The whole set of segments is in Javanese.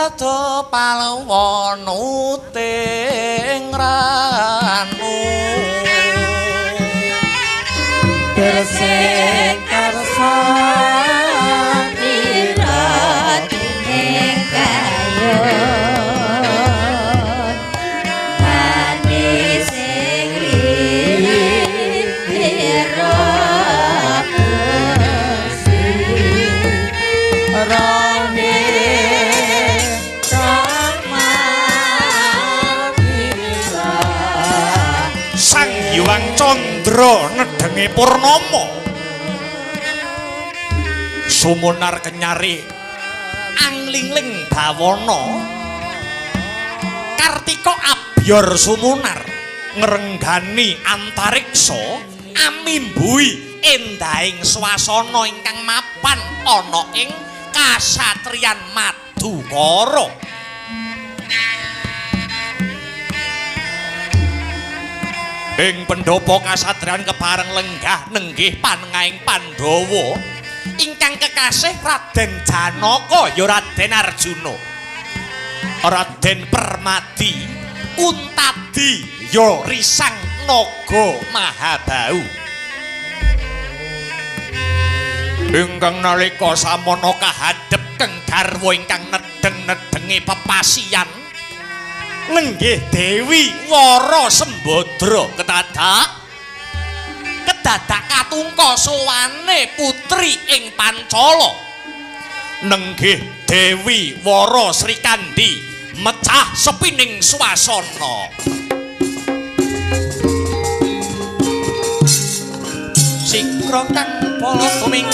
rada palwana uting ranu Gresik karsa piratine kayon manis sing rira rame kamapila Sang Hyang Candra nedenge purnama sumunar kenyari anglingling bawana Kartika abyor sumunar ngrenggani antariksa amimbuhi endahing swasana ingkang mapan ana ing kasatriyan Madukara ing pendhapa kasatriyan kepareng lenggah nenggih panengahing Pandhawa ingkang kekasih Raden Janaka ya Raden Arjuna Raden Permadi Kuntadi ya Risang Naga Mahabau ingkang nalika samana kahadhep keng garwa ingkang nedeng-nedengi pepasian nenggih Dewi Wara Sembadra kedadak katungka sowane putri ing Pancala nenggih Dewi Wara Srikandi mecah sepining swasana sikra kang pala kuming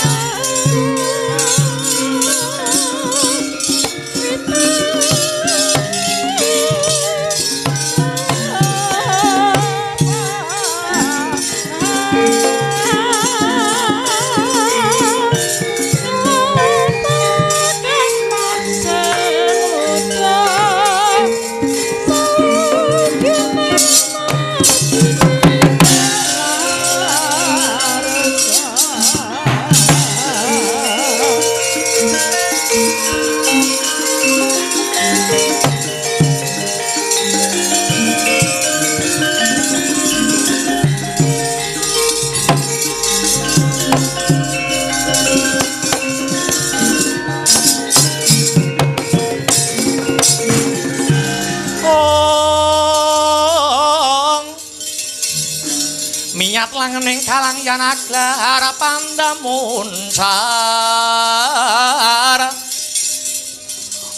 langening kalangyan aglar pandamun sar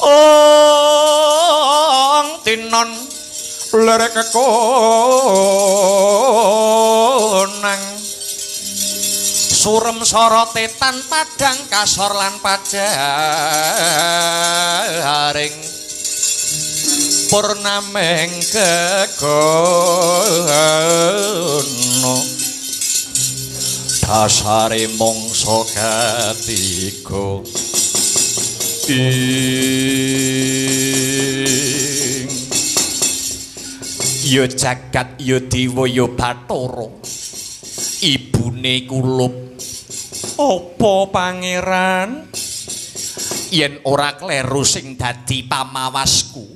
ong tinon lerek konang surem sorotetan padang kasor lan pajaring purnameng kegono dasare mangsa katiga ing ya jagat ya dewa ya bathara ibune kulup apa pangeran yen ora kleru sing dadi pamawasku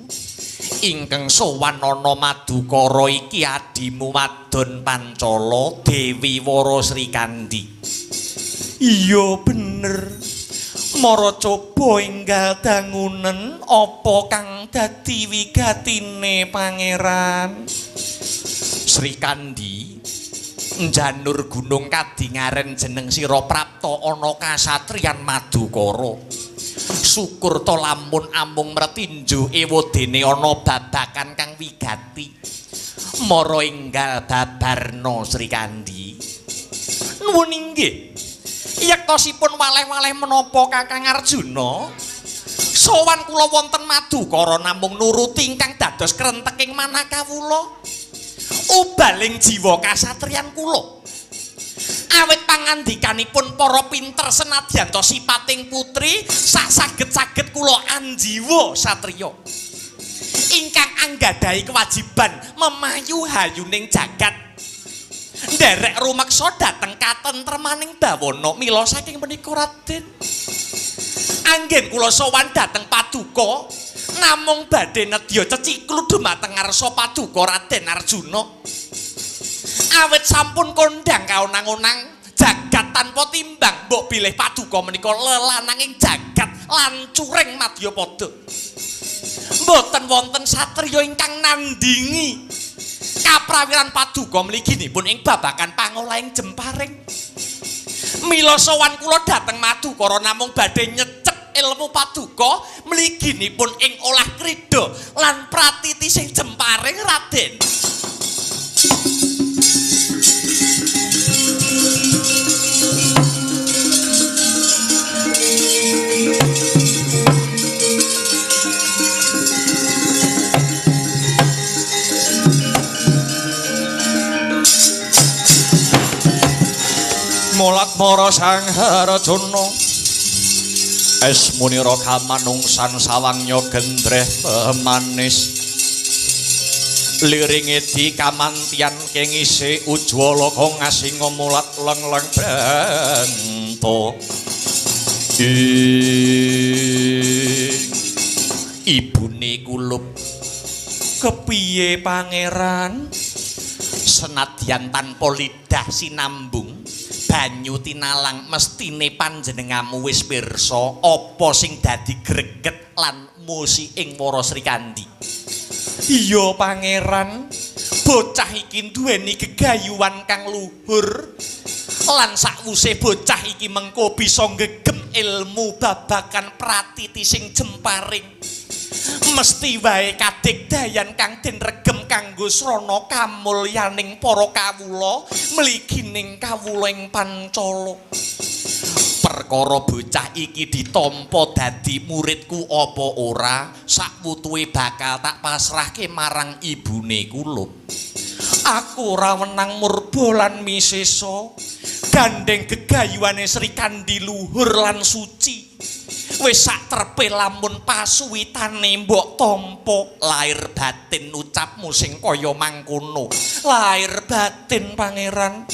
ingkang sowan ana Madukara iki adimu wadon Pancala Dewi Wara Srikandi iya bener mara coba enggal dangunen apa kang dadi wigatine pangeran Srikandi njanur gunung kadingaren jeneng sira prapta ana kasatriyan Madukara syukur to lamun amung mretinju ewadene ana babakan kang wigati mara enggal babarna Srikandi nuwun inggih yektosipun waleh-waleh menapa Kakang Arjuna sowan kula wonten Madukara namung nuruti ingkang dados krenteking manah kawula ubaling jiwa kasatriyan kula awit pangandikanipun para pinter senadyan to sipating putri sak saged-saged kula anjiwa satriya ingkang anggadhahi kewajiban memayu hayuning jagat nderek rumeksa dhateng katentremaning bawana mila saking menika Raden anggen kula sowan dhateng Paduka namung badhe nedya ceciklu dumateng ngarsa paduka Raden Arjuna. Awit sampun kondhang kaonang-onang jagat tanpa timbang, mbok bilih paduka menika lelananging jagat lan curing Madyapada. Mboten wonten satriya ingkang nandingi kaprawiran paduka mliginipun ing babagan pangolahing Jemparing. Mila sowan kula dhateng Madukara namung badhe nyecep ilmu paduka mliginipun ing olah krida lan pratiti sing Jemparing, Raden. Molat mara sang Harjana esmunira kamanungsan sawangnya gendreh manis liringe di kamantian kengise ujwala kang ngasinga mulat leng-leng bento ibune kulup kepiye pangeran senadyan tanpa lidah sinambung banyu tinalang mestine panjenengamu wis pirsa apa sing dadi greget lan musi ing para Srikandi. Iya pangeran, bocah iki duweni gegayuhan kang luhur lan sakwuse bocah iki mengko bisa gegem ilmu babagan pratiti sing Jemparing. Mesti wae kadigdayan kang den regem kanggo srana kamulyaning para kawula mligining kawula ing Pancala. Perkara bocah iki ditampa dadi muridku apa ora, sakwutuhe bakal tak pasrahke marang ibune kulup. Aku ora wenang murba lan misesa, gandeng gegayuhane Srikandi luhur lan suci. Wis sak trepe lamun pasuwitane mbok tampa lair batin ucapmu sing kaya mangkono. Lair batin pangeran.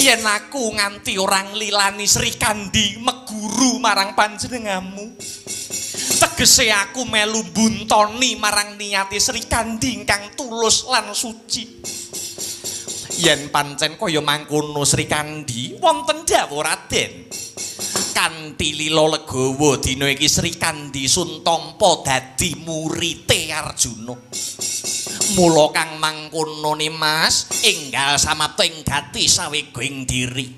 Yen aku nganti orang lilani Srikandi meguru marang panjenengamu. Tegese aku melu buntoni marang niate Srikandi ingkang tulus lan suci. Yen pancen kaya mangkono Srikandi wonten dawuh Raden. Kanthi lila legawa dina iki Srikandi suntampa dadi murite Arjuna. Mula kang mangkono Mas enggal samapta ing gati sawegoing diri.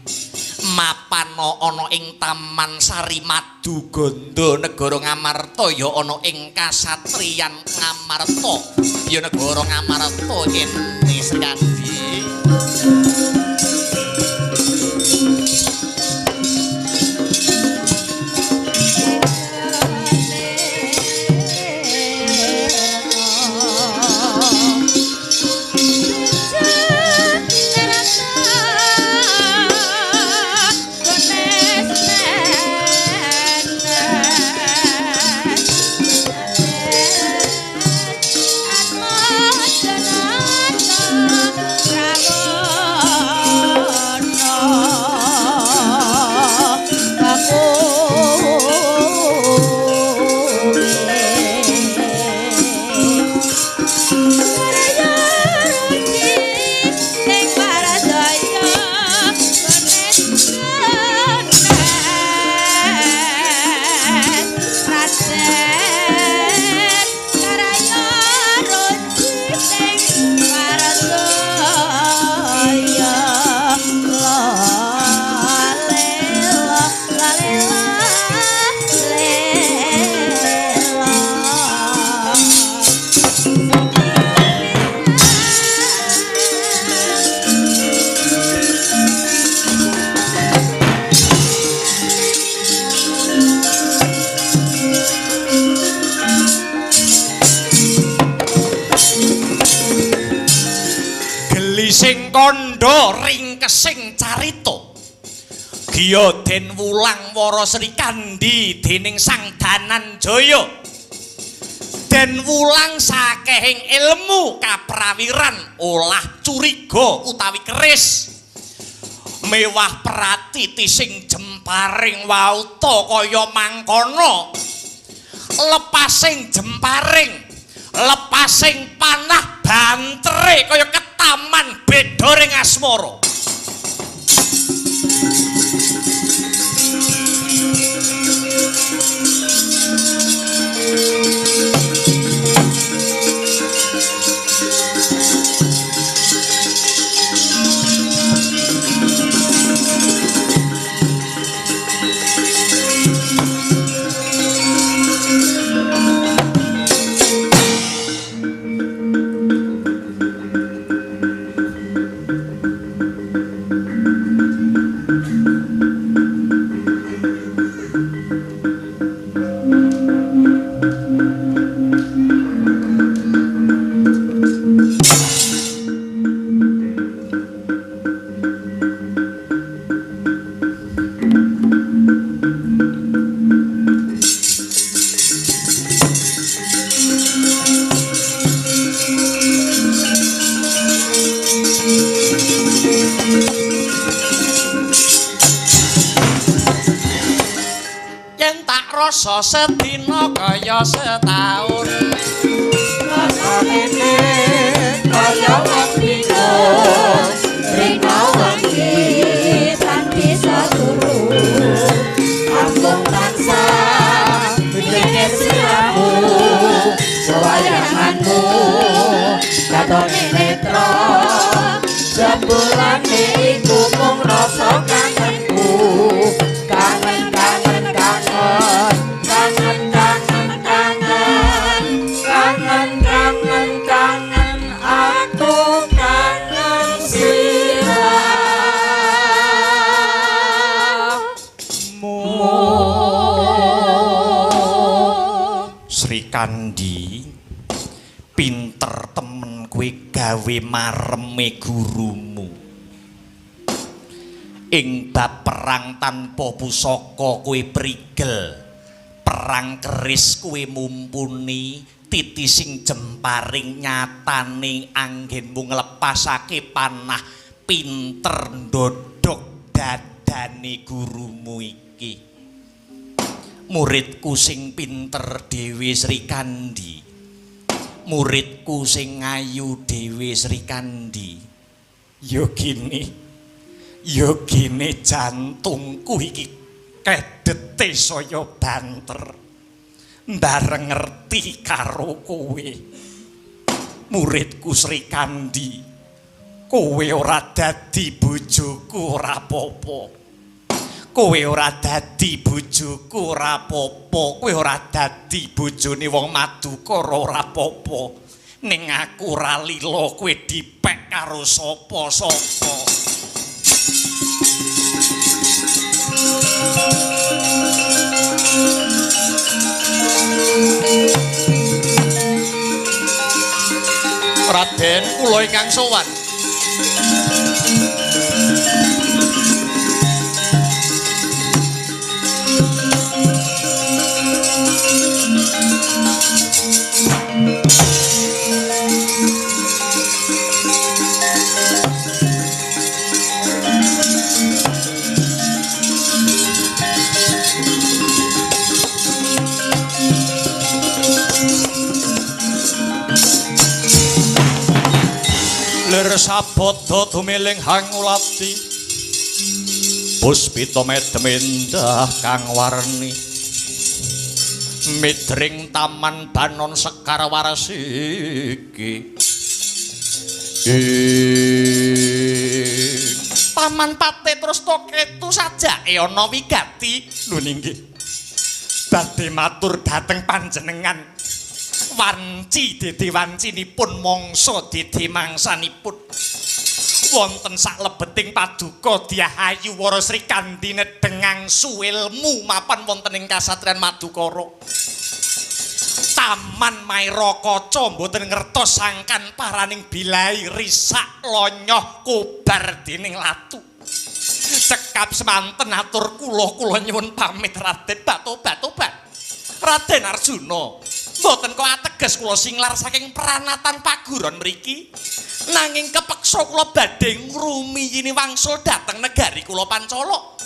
Mapana ana ing Taman Sari Madu Ganda negara Ngamarta ya ana ing kasatriyan Ngamarta. Ya negara Ngamarta kene Srikandi. Sing kandha ringkesing carita Giya Den Wulang Wara Srikandi dening Sang Dananjaya. Den Wulang sakehing ilmu kaprawiran olah curiga utawi keris mewah pratiti sing Jemparing wauta kaya mangkono lepasing jemparing, lepasing panah bantere kaya ketaman beda ring asmara. Rasa sedina kaya setahun Rasa mene kaya wong dina Rina wangi tan bisa turu Ambung tansah menjengkel siramu Sewayanganmu katone netra Jebulane iku mung rasa kangenku Kangen kangen kangen kangen kangen kangen kangen kangen kangen aku kangen siramu Sri Kandi pinter temen kowe gawe mareme gurumu ing bab perang tanpa pusaka kowe prigel perang keris kowe mumpuni titising jemparing nyatane anggenmu nglepasake panah pinter ndodhok dadane gurumu iki muridku sing pinter dhewe Sri Kandi muridku sing ayu dhewe Sri Kandi yo gini jantungku iki kedete saya banter ndareng ngerti karo kowe muridku Sri Kandi kowe ora dadi bojoku ora apa-apa kowe ora dadi bojoku ora apa-apa kowe ora dadi bojone wong Madukara ora apa-apa ning aku ora lila kowe dipek karo sapa-sapa Raden kula ingkang sowan Lir sabada dumiling hangulati puspita medemendah kang warni midring taman banon sekar warsiki Paman Pate terus toketu sajake ana wigati lho nggih badhe matur dhateng panjenengan wanci dede wancinipun mangsa dede mangsanipun wonten saklebeting paduka Diahayu Wara Sri Kandi nedhengang suilmu mapan wonten ing kasatriyan Madukara Taman Maira Kaca mboten ngertos sangkan paraning bilai risak lonyoh kobar dening latu cekap semanten atur kula nyuwun pamit Raden tobat Raden Arjuna mboten kok ateges kula singlar saking pranatan paguron mriki nanging kepeksa kula badhe ngrumiyini wangsul dhateng negari kula Pancala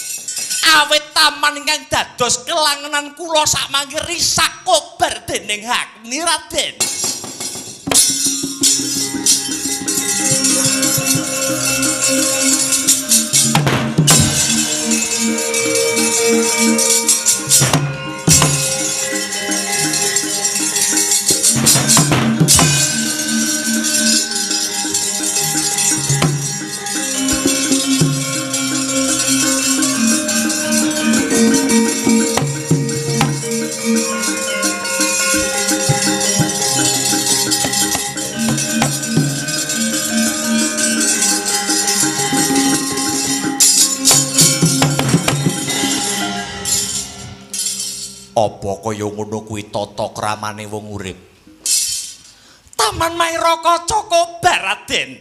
awit taman ingkang dados kelangenan kula sakmangke risak kobar dening Agni Raden. Apa kaya ngono kuwi tata kramane wong urip? Taman Mairaka Cokobar Raden.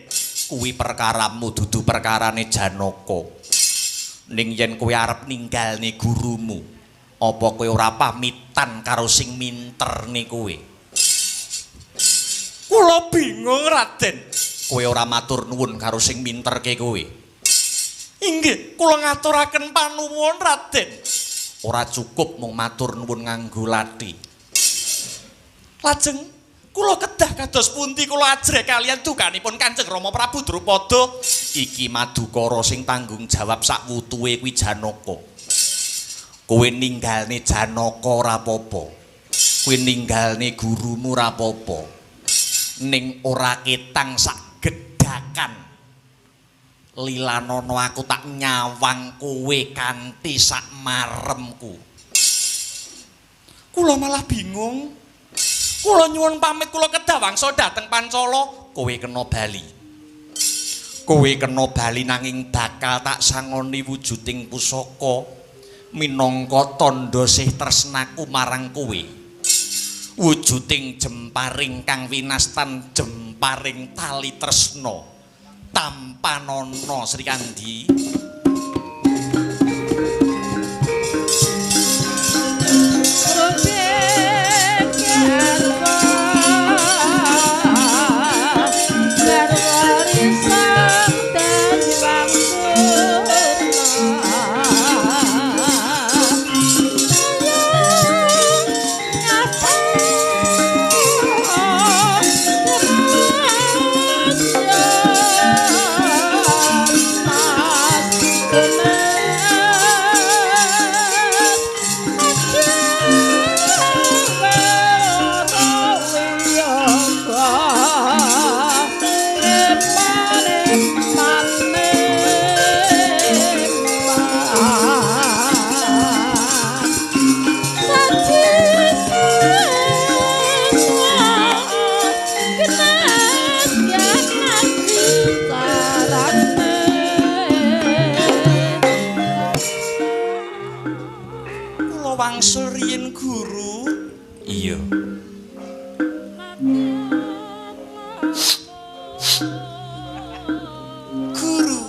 Kuwi perkaramu dudu perkarane Janaka. Ning yen kowe arep ninggalne gurumu, apa kowe ora pamitan karo sing minterne kowe? Kula bingung Raden. Kowe ora matur nuwun karo sing minterke kowe? Inggih, kula ngaturaken panuwun Raden. Ora cukup mung matur nuwun nganggo lathi. Lajeng kula kedah kados pundi kula ajrih kalian dukanipun Kanjeng Rama Prabu Drupada. Iki madukara sing tanggung jawab sak wutuhe kuwi Janaka. Kowe ninggalne Janaka ora apa-apa. Kowe ninggalne gurumu ora apa-apa. Ning ora ketang sak gedhakan. Lilanono aku tak nyawang kowe kanthi sak maremku. Kula malah bingung. Kula nyuwun pamit kula kedah wangsa dhateng Pancala, kowe kena bali. Kowe kena bali nanging bakal tak sangoni wujuding pusaka minangka tandha sih tresnaku marang kowe. Wujuding jemparing kang winastan jemparing tali tresna. Tampanono Sri Kandi. Wangsul riyin guru. Iya. Guru.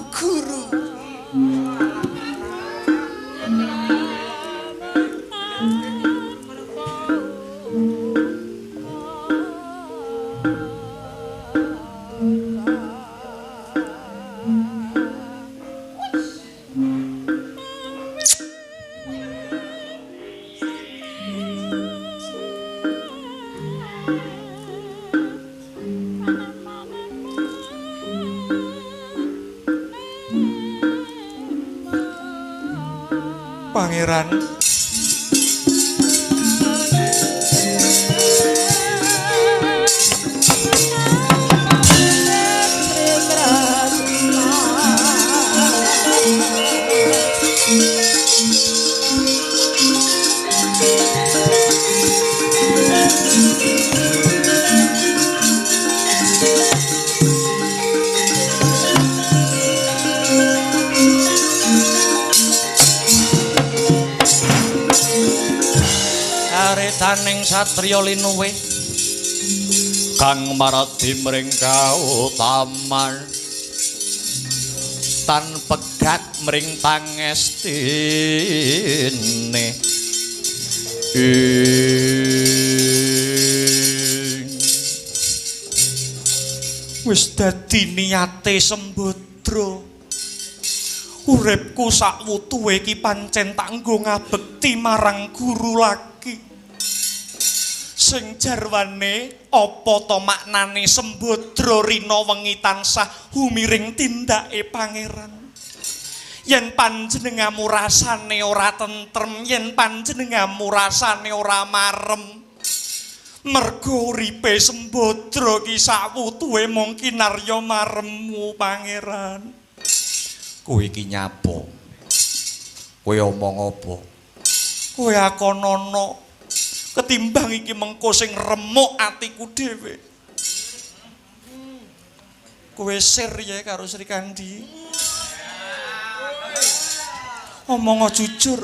Pangeran. Aretaning satriya linuwe kang maradi mring kautaman tan pegat mring pangestine wis dadi niyate Sembadra uripku sak wutuhe iki pancen tak nggo ngabekti marang guru lagi sing jarwane apa to maknane Sembadra rina wengi tansah humiring tindake pangeran yen panjenengamu rasane ora tentrem yen panjenengamu rasane ora marem mergo uripe Sembadra ki sawutuhe mung kinarya maremmu pangeran kowe iki nyapa kowe omong apa kowe akonono ketimbang iki mengko sing remuk atiku dhewe kowe sir ya karo Sri Kandi omong jujur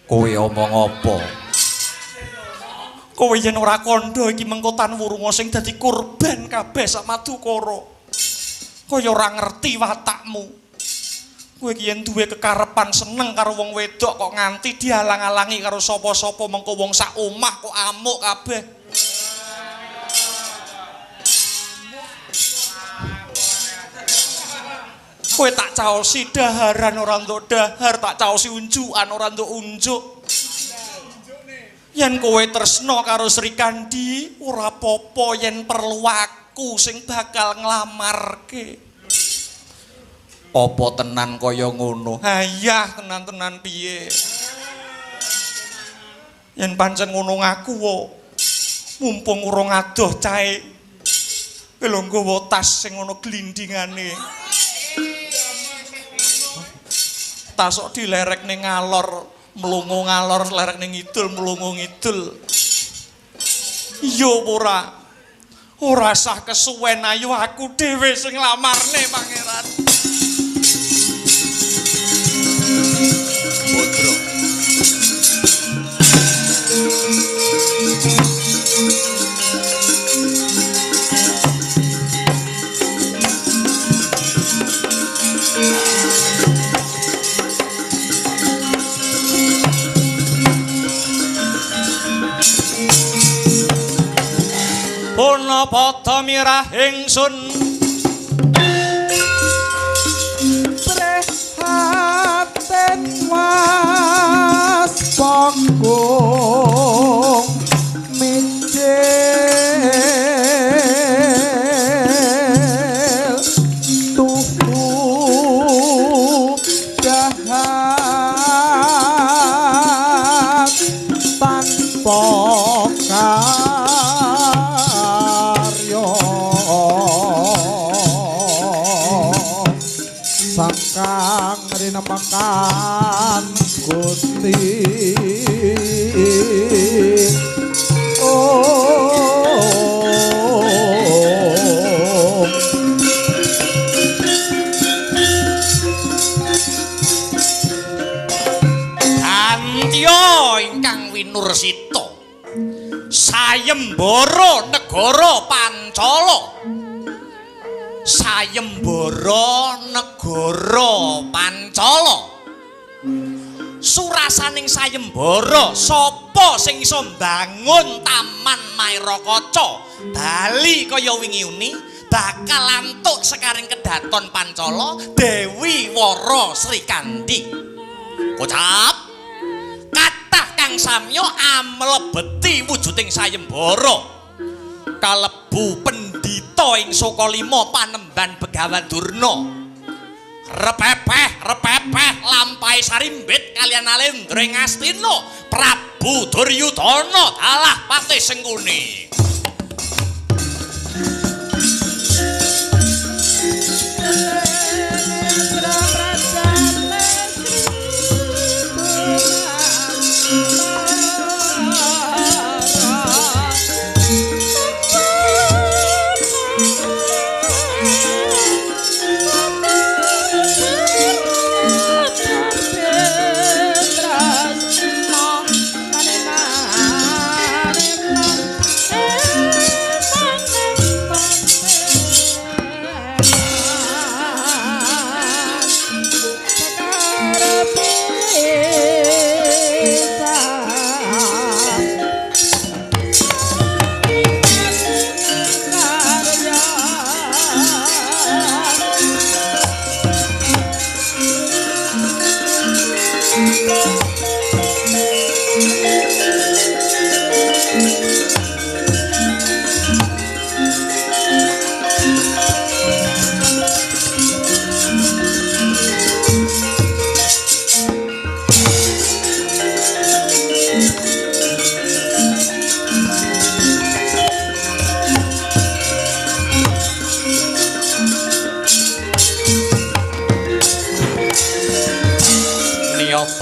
kowe omong apa kowe yen ora kandha iki mengko tan wurunga sing dadi korban kabeh sak Madukara kaya ora ngerti watakmu kowe iki yen duwe kekarepan seneng karo wong wedok kok nganti dihalang-halangi karo sapa-sapa mengko wong sak omah kok amuk kabeh kowe tak caosi daharan ora entuk dahar tak caosi unjukan ora entuk unjuk yen kowe tresna karo Sri Kandi ora apa-apa yen perlu aku sing bakal nglamarke apa tenan kaya ngono hayah tenan-tenan piye yen pancen ngono ngaku mumpung urung adoh cahe lho nggawa tas sing ana glindingane tas kok dilerek ning ngalor mlungu ngalor lerek ning ngidul mlungu ngidul iya ora sah kesuwen ayo aku dhewe sing nglamarne pangeran Putra Puna padha mirah ingsun prihatin was panggung minjil tuhu dahat tanpa Sangkang rinamakan Gusti Antya ingkang winursita sayembara negara Pancala sayembara negara Pancala surasaning sayembara sapa sing iso mbangun taman Mairakaca bali kaya wingi uni bakal antuk sekaring kedaton Pancala Dewi Wara Sri Kandi ucap kathah kang samya amlebeti wujuding sayembara kalebu pendhita ing Sokalima Panemban Begawan Durna repepeh lampahe sarimbit kaliyan Alendra Ngastina Prabu Duryudana dalah patih Sengkuni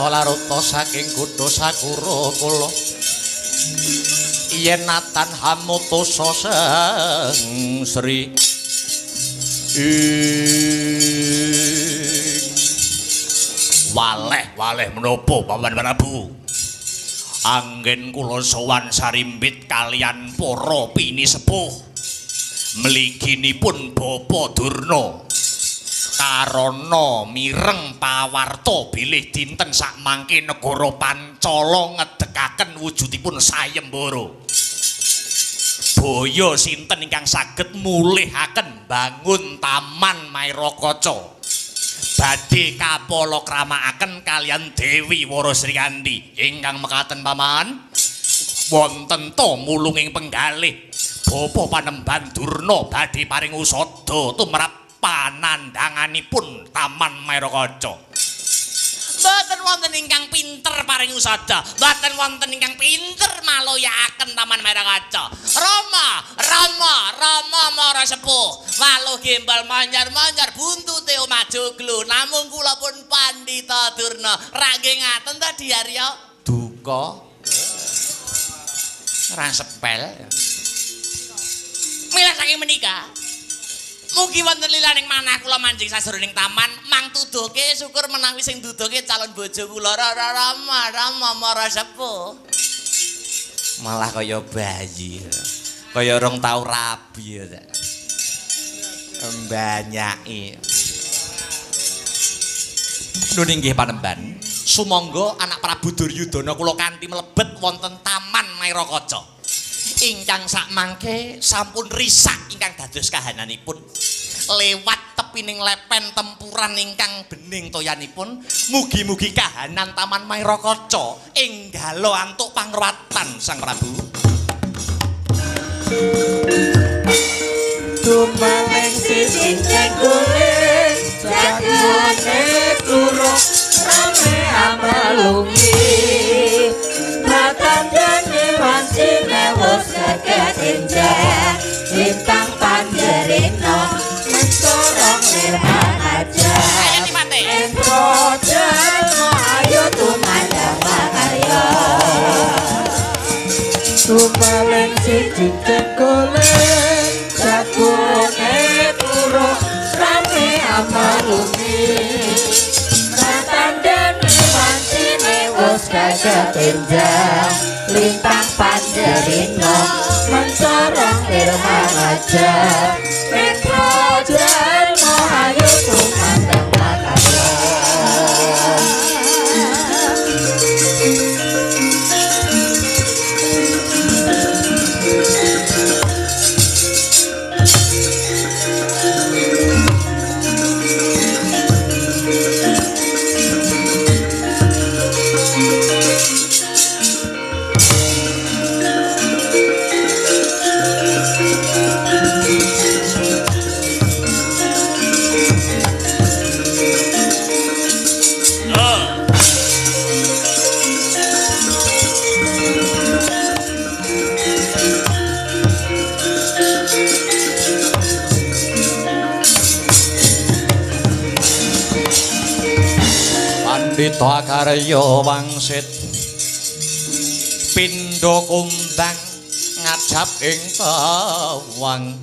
Rata laruta saking kutha Sakura kula yen natan hamutosa sang Sri waleh menapa Paman Prabu anggen kula sowan sarimbit kalian para pinisepuh mliginipun Bapa Durna karana mireng pawarta bilih dinten sakmangke negara Pancala ngedekaken wujudipun sayembara boyo sinten ingkang saged mulihaken bangun Taman Mairakaca badhe kapalakramaken kalian Dewi Wara Srikandi ingkang mekaten paman wonten ta mulunging penggalih Bapa Panembahan Durna badhe paring usada tumrap panandhanganipun Taman Mairakaca. Mboten wonten ingkang pinter paring usada, mboten wonten ingkang pinter maloyakaken Taman Mairakaca. Rama Mara Sepuh, waluh gembal manyar-manyar buntute omah joglo, namung kula pun Pandhita Durna. Rak nggih ngaten ta Diarya? Duka. Ora sepel. Mila saking menika mugi wonten lilaning manah kula manjing sajroning taman mangtuduhke syukur menawi sing duduhke calon bojo kula Rama Mara Sepuh. Malah kaya bayi. Kaya rong tau rabi ya. Mbanyaki. Nuwun inggih Panembahan. Sumangga anak Prabu Duryudana kula kanthi mlebet wonten Taman Mairakaca. Ingkang sakmangke sampun risak ingkang dados kahananipun lewat tepining lepen tempuran ingkang bening toyanipun mugi-mugi kahanan Taman Mairakaca enggalo antuk pangruwatan Sang Prabu. Tumaning sising guling jagone turu rame amalungi matandane wancine wis kekenjang bintang panjerino mencorong nirhan aja entro jemo ayo tumandang makarya tumaling sising guling jagone turu rame amalungi matandane wancine wis kekenjang lintang panjerino mencorong irhan aja metro jelmo ayo tumandang makarya Pandhita Karya wangsit pindha kumbang ngajab ing tawang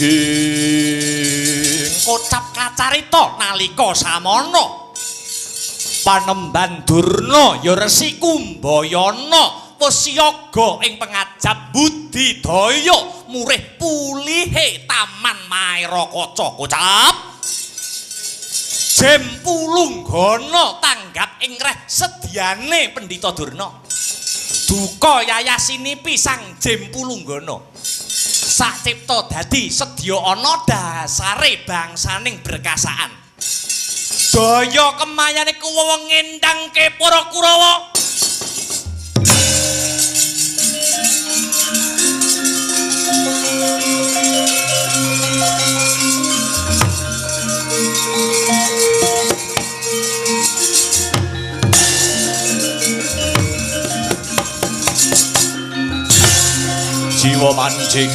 ing kocap kacarita nalika samana Panembahan Durna ya Resi Kumbayana wis siaga ing pengajab budidaya murih pulihe Taman Mairakaca kocap Jempulunggana tanggap ing reh sedyane Pandhita Durna. Duka yayasinipi Sang Jempulunggana. Sacipta dadi sedya ana dasare bangsaning berkasaan. Daya kemayane kuwawa ngendhangke para Kurawa. Jiwa mancing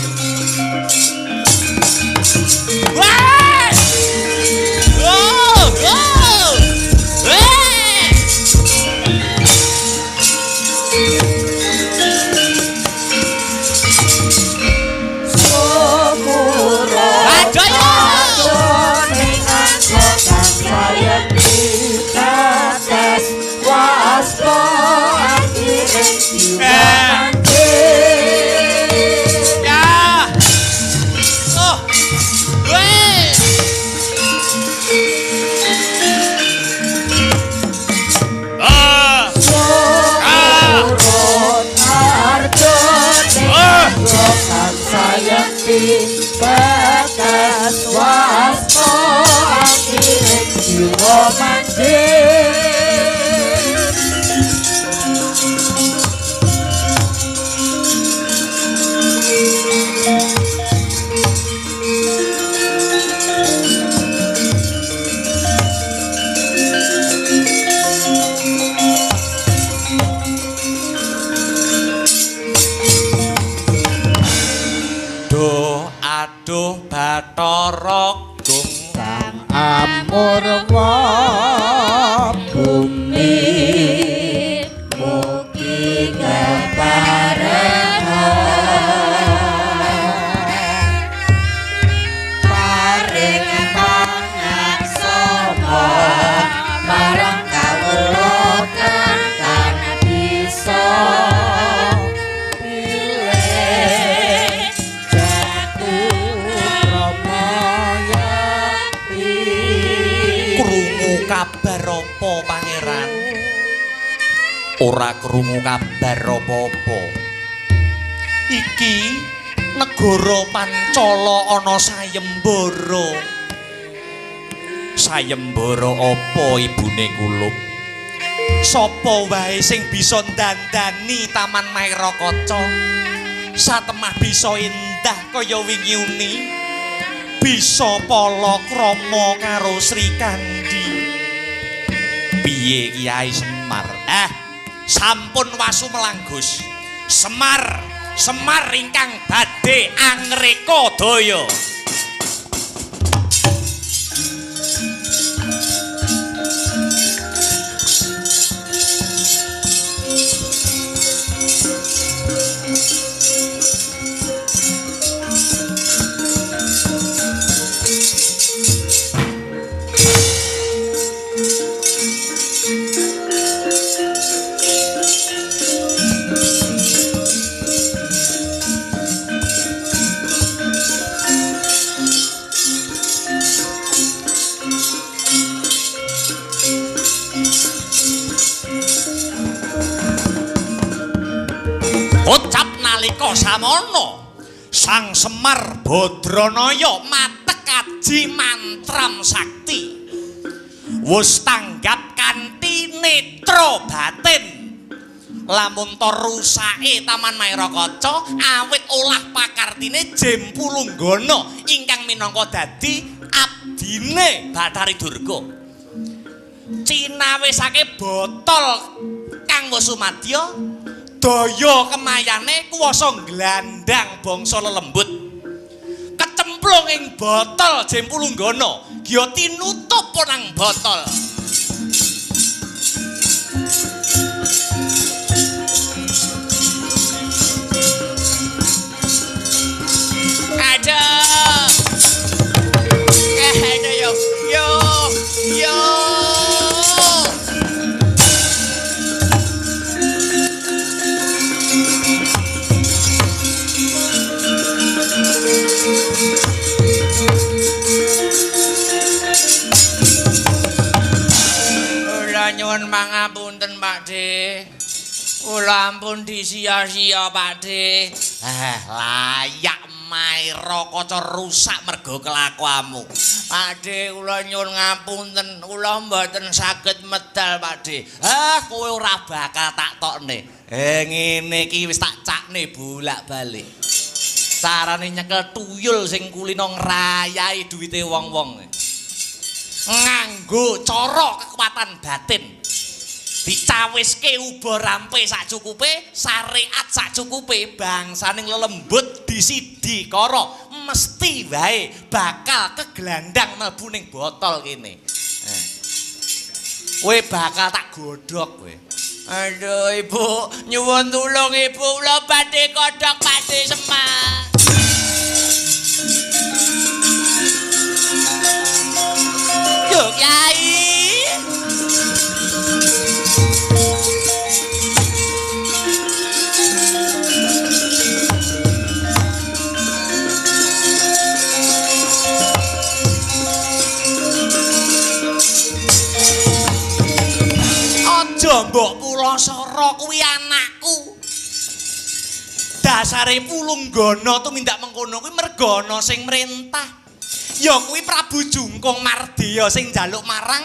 waspo akhirnya jiwa manggil Ya. Oh. Weh. Surut arjo Lokan sayang di batas waspo akhirnya jiwa manggil Aduh Bathara Gung Sang Amurwa bumi mugi keparengan paring pangaksana marang kawula kang bisa pilih krungu kabar apa pangeran? Ora krungu kabar apa-apa. Iki negara Pancala ana sayembara. Sayembara apa ibune kulup? Sapa wae sing bisa ndandani Taman Mairakaca? Satemah bisa endah kaya wingi uni. Bisa palakrama karo Sri Kandi. Piye Kyai Semar? Sampun wasu melanggus. Semar ingkang badhe angreka daya. Ucap nalika samono Sang Semar Badranaya matek aji mantram sakti wus tanggap kanthi netra batin lamun to rusake Taman Mairakaca awit olah pakartine Jempulunggana ingkang minangka dadi abdine Bathari Durga cinawisake botol kang wis sumadya daya kemayane kuwasa glandang bangsa lelembut kecemplung ing botol Jempulunggana ya tinutup nang botol yo nyuwun pangapunten Pakde. Kula ampun disia-sia Pakde. Layak Mairakaca rusak mergo kelakuanmu. Pakde kula nyuwun ngapunten, kula mboten saged medal Pakde. Kowe ora bakal tak tokne. Ngene iki wis tak cakne bolak-balik. Carane nyekel tuyul sing kulino ngrayai duwite wong-wong. Nganggo cara kekuatan batin dicawiske uba rampe sakcukupe syariat sakcukupe bangsaning lelembut disidi kara mesti wae bakal keglandang mlebu ning botol kene kowe bakal tak godhog kowe aduh ibu nyuwun tulung ibu kula badhe kodhog Pakde Semar yo Kyai Ya mbok Pulasara kuwi anakku. Dasare Pulunggana tumindak mengkono kuwi merga ana sing mrentah. Ya kuwi Prabu Jungkung Mardiya sing njaluk marang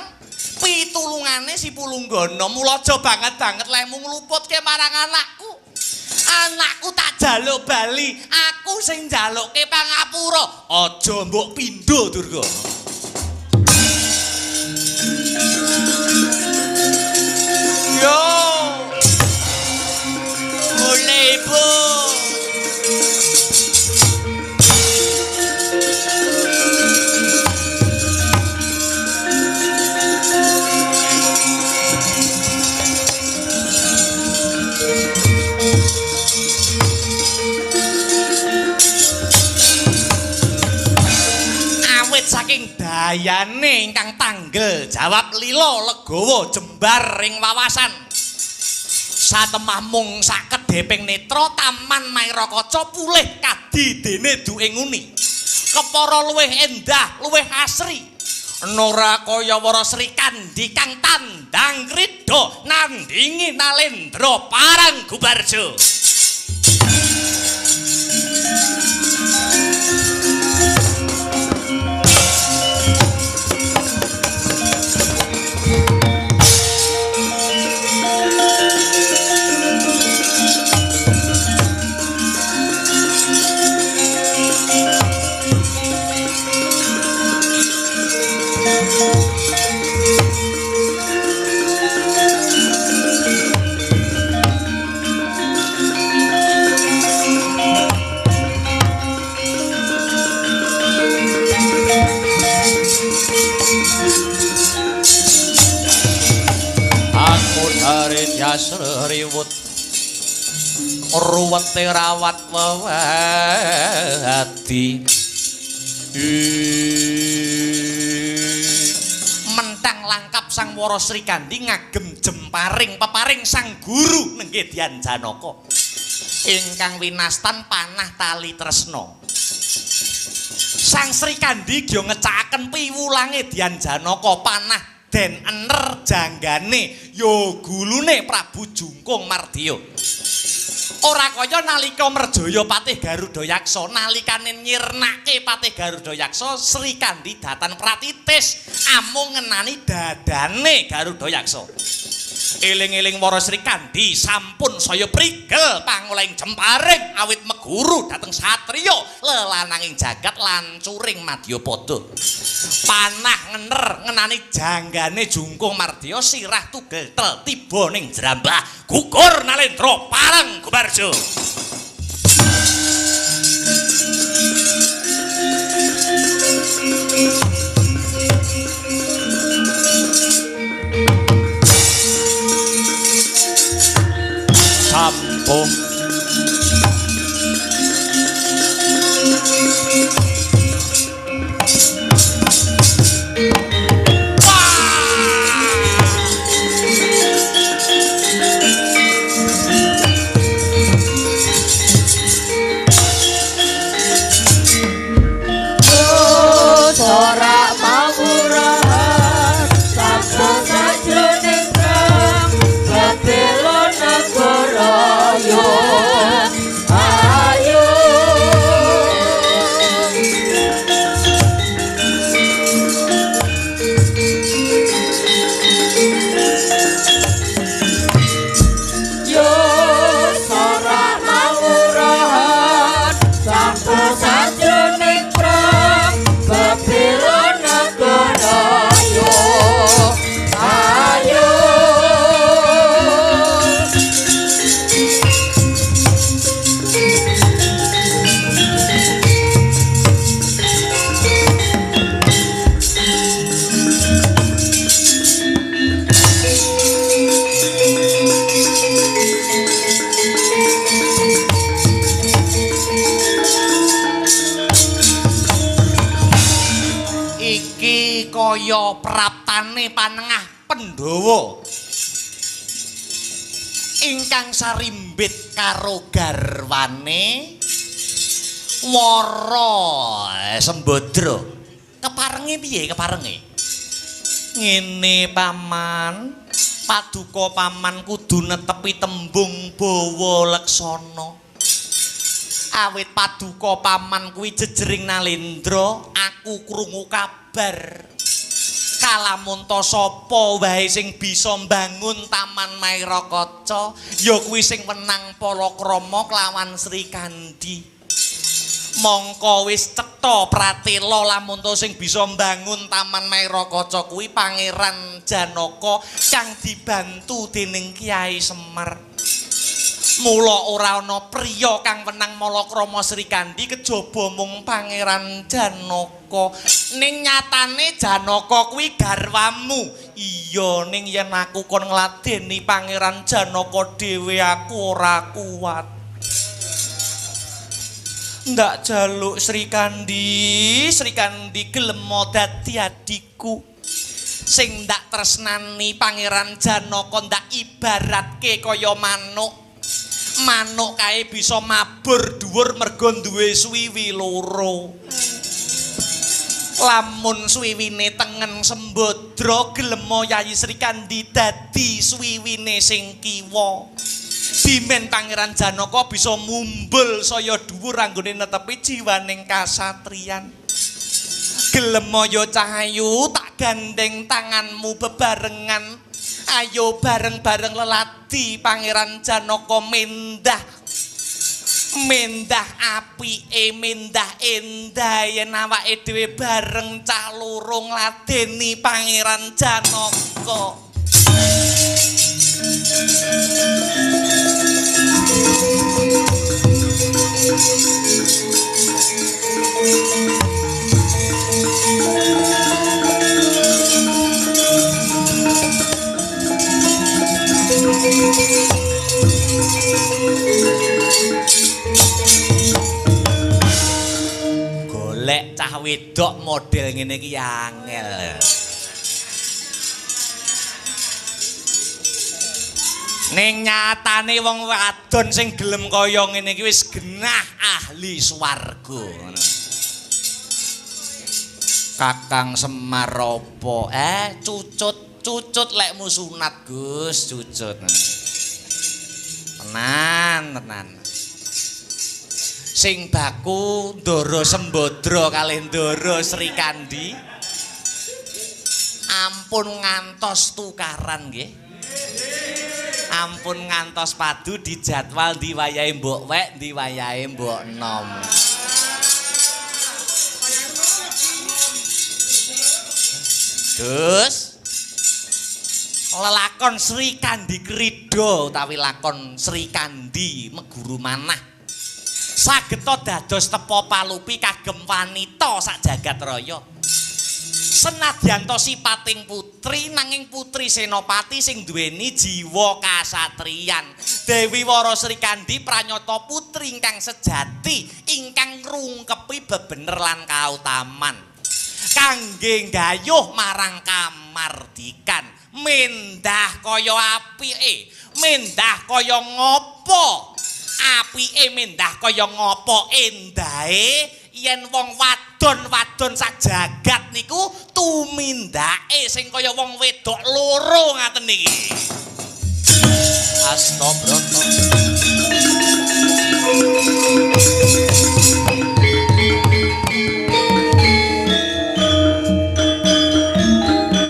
pitulungane si Pulunggana. Mula aja banget lemu ngluputke marang anakku. Anakku tak jaluk bali, aku sing njalukke pangapura. Aja mbok pindho Durga. Yo, boleh bu. Awit saking dayane ingkang tanggel jawab lila legawa jembar ing wawasan satemah mung sakedheping netra taman Mairakaca pulih kadi dene duke nguni kepara luwih endah luwih asri nora kaya wara Sri Kandi kang tandang krida nandingi Nalendra parang Gubarjo. Sriwut ruwete rawat wewadi mentang langkap sang Wara Sri Kandi ngagem jemparing peparing sang guru nenggih Dyan Janaka ingkang winastan panah tali tresna sang Sri Kandi gya ngecakaken piwulange Dyan Janaka panah den ener janggane ya gulune Prabu Jungkung Mardiya. Ora kaya nalika merjaya Patih Garudayaksa nalikane nyirnake Patih Garudayaksa Sri Kandi datan pratitis amung ngenani dadane Garudayaksa. Eling-eling Wara Sri Kandi sampun saya prigel pangolehing jemparing awit meguru dhateng satriya lelananging jagat lancuring Madyapada. Panah ngener ngenani janggane Jungkung Mardiya sirah tugel tel tiba ning jrambah gugur Nalendra parang Gubarjo. Sampung kaya praptane panengah Pandhawa ingkang sarimbit karo garwane Wara Sembadra. Keparenge piye keparenge? Ngene paman, Paduka paman kudu netepi tembung bawa leksana. Awit paduka paman kuwi jejering Nalendra, aku krungu kabar. Kalamunta sapa wae sing bisa mbangun Taman Mairakaca, ya kuwi sing menang palakrama klawan Sri Kandi. Mongko wis cetha pratela lamun to sing bisa mbangun Taman Mairakaca kuwi Pangeran Janaka kang dibantu dening Kyai Semar. Mula ora ana priya kang menang malakrama Sri Kandi kejaba mung Pangeran Janaka. Ning nyatane Janaka kuwi garwamu. Iya ning yen aku kon ngladeni Pangeran Janaka dhewe aku ora kuat. Ndak jaluk Sri Kandi gelem dadi adikku. Sing ndak tresnani Pangeran Janaka ndak ibaratke kaya manuk. Manuk kae bisa mabur dhuwur mergo duwe swiwi loro. Lamun swiwine tengen Sembadra gelem Yayi Sri Kandi dadi swiwine sing kiwa. Dimen Pangeran Janaka bisa mumbul saya dhuwur anggone netepi jiwaning kasatriyan. Gelem ya Cahayu tak gandeng tanganmu bebarengan. Ayo bareng-bareng lelati Pangeran Janaka mendah apike mendah endah yen awake dhewe bareng cah loro ngladeni Pangeran Janaka. Golek cah wedok model ngene iki angel. Ning nyatane wong wadon sing gelem kaya ngene iki wis genah ahli swarga ngono. Kakang Semar apa? Cucut lekmu sunat Gus, cucut. Tenan. Sing baku Ndara Sembadra kalih Ndara Sri Kandi. Ampun ngantos tukaran nggih. Ampun ngantos padu dijadwal diwayahe mbok wek, diwayahe mbok nom. Gus lelakon Sri Kandi Krida utawi lakon Sri Kandi Meguru Manah sageta dados tepa palupi kagem wanita sak jagat raya. Senadyan to sipating putri nanging putri senopati sing duweni jiwa kasatriyan. Dewi Wara Sri Kandi pranyata putri ingkang sejati ingkang ngrungkepi bebener lan kautaman kangge nggayuh marang kamardikan. Mendah kaya apike, mendah kaya ngopo apike, mendah kaya ngopo endahe yen wong wadon sak jagat niku tumindake sing kaya wong wedok loro ngaten niki. Astagfirullah.